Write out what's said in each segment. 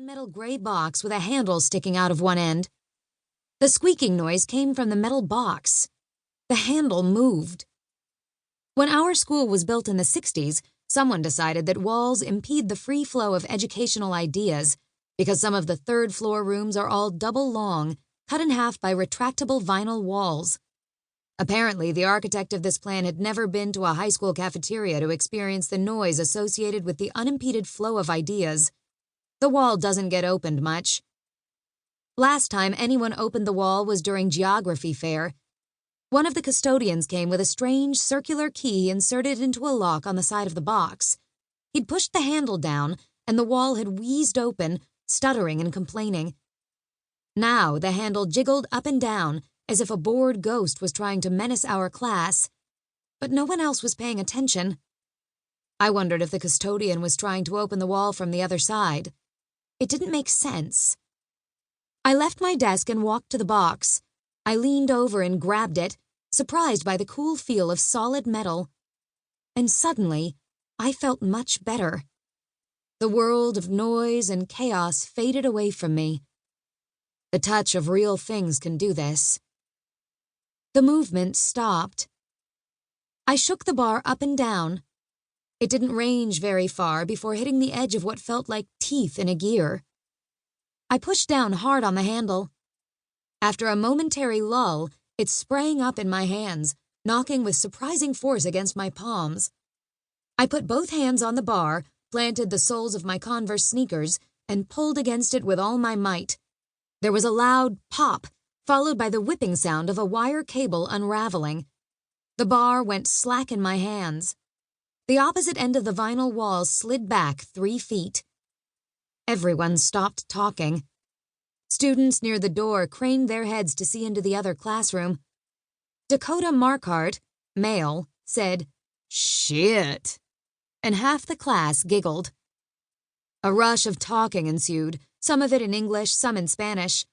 metal gray box with a handle sticking out of one end. The squeaking noise came from the metal box. The handle moved. When our school was built in the 60s, someone decided that walls impede the free flow of educational ideas because some of the third-floor rooms are all double long, cut in half by retractable vinyl walls. Apparently, the architect of this plan had never been to a high school cafeteria to experience the noise associated with the unimpeded flow of ideas. The wall doesn't get opened much. Last time anyone opened the wall was during geography fair. One of the custodians came with a strange circular key inserted into a lock on the side of the box. He'd pushed the handle down, and the wall had wheezed open, stuttering and complaining. Now the handle jiggled up and down, as if a bored ghost was trying to menace our class, but no one else was paying attention. I wondered if the custodian was trying to open the wall from the other side. It didn't make sense. I left my desk and walked to the box. I leaned over and grabbed it, surprised by the cool feel of solid metal. And suddenly, I felt much better. The world of noise and chaos faded away from me. The touch of real things can do this. The movement stopped. I shook the bar up and down. It didn't range very far before hitting the edge of what felt like teeth in a gear. I pushed down hard on the handle. After a momentary lull, it sprang up in my hands, knocking with surprising force against my palms. I put both hands on the bar, planted the soles of my Converse sneakers, and pulled against it with all my might. There was a loud pop, followed by the whipping sound of a wire cable unraveling. The bar went slack in my hands. The opposite end of the vinyl wall slid back 3 feet. Everyone stopped talking. Students near the door craned their heads to see into the other classroom. Dakota Marquardt, male, said, "Shit," and half the class giggled. A rush of talking ensued, some of it in English, some in Spanish.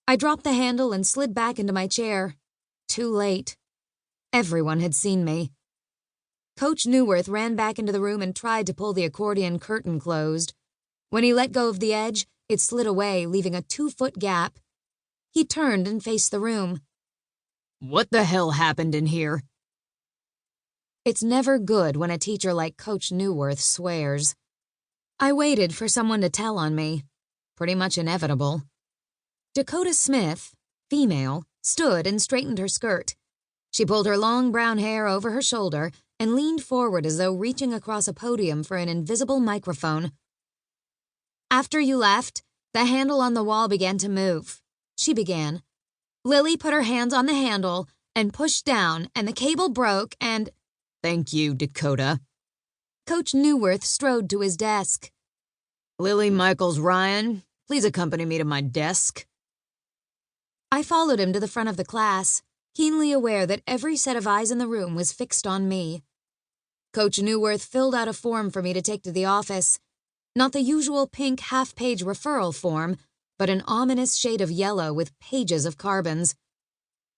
I dropped the handle and slid back into my chair. Too late. Everyone had seen me. Coach Newworth ran back into the room and tried to pull the accordion curtain closed. When he let go of the edge, it slid away, leaving a 2-foot gap. He turned and faced the room. "What the hell happened in here?" It's never good when a teacher like Coach Newworth swears. I waited for someone to tell on me. Pretty much inevitable. Dakota Smith, female, stood and straightened her skirt. She pulled her long brown hair over her shoulder and leaned forward as though reaching across a podium for an invisible microphone. "After you left, the handle on the wall began to move," she began. "Lily put her hands on the handle and pushed down, and the cable broke and—" "Thank you, Dakota." Coach Newworth strode to his desk. "Lily Michaels Ryan, please accompany me to my desk." I followed him to the front of the class, keenly aware that every set of eyes in the room was fixed on me. Coach Newworth filled out a form for me to take to the office. Not the usual pink half-page referral form, but an ominous shade of yellow with pages of carbons.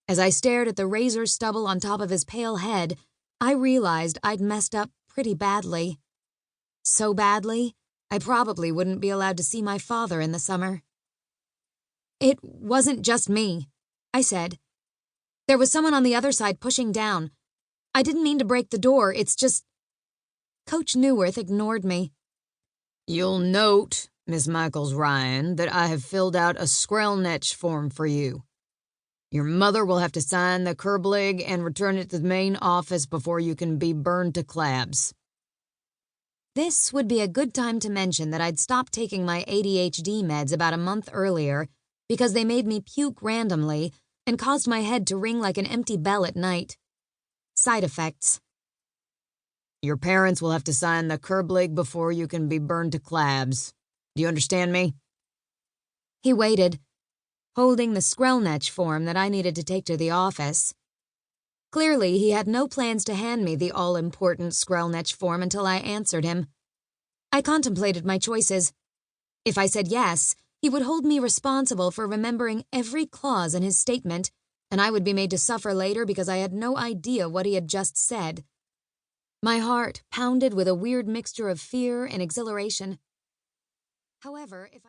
As I stared at the razor stubble on top of his pale head, I realized I'd messed up pretty badly. So badly, I probably wouldn't be allowed to see my father in the summer. "It wasn't just me," I said. "There was someone on the other side pushing down. I didn't mean to break the door, it's just—" Coach Newworth ignored me. "You'll note, Miss Michaels Ryan, that I have filled out a Skrelnech form for you. Your mother will have to sign the Kerblig and return it to the main office before you can be burned to clabs." This would be a good time to mention that I'd stopped taking my ADHD meds about a month earlier because they made me puke randomly and caused my head to ring like an empty bell at night. Side effects. "Your parents will have to sign the Kerblig before you can be burned to clabs. Do you understand me?" He waited, holding the Skrelnech form that I needed to take to the office. Clearly, he had no plans to hand me the all-important Skrelnech form until I answered him. I contemplated my choices. If I said yes, he would hold me responsible for remembering every clause in his statement, and I would be made to suffer later because I had no idea what he had just said. My heart pounded with a weird mixture of fear and exhilaration. However, if I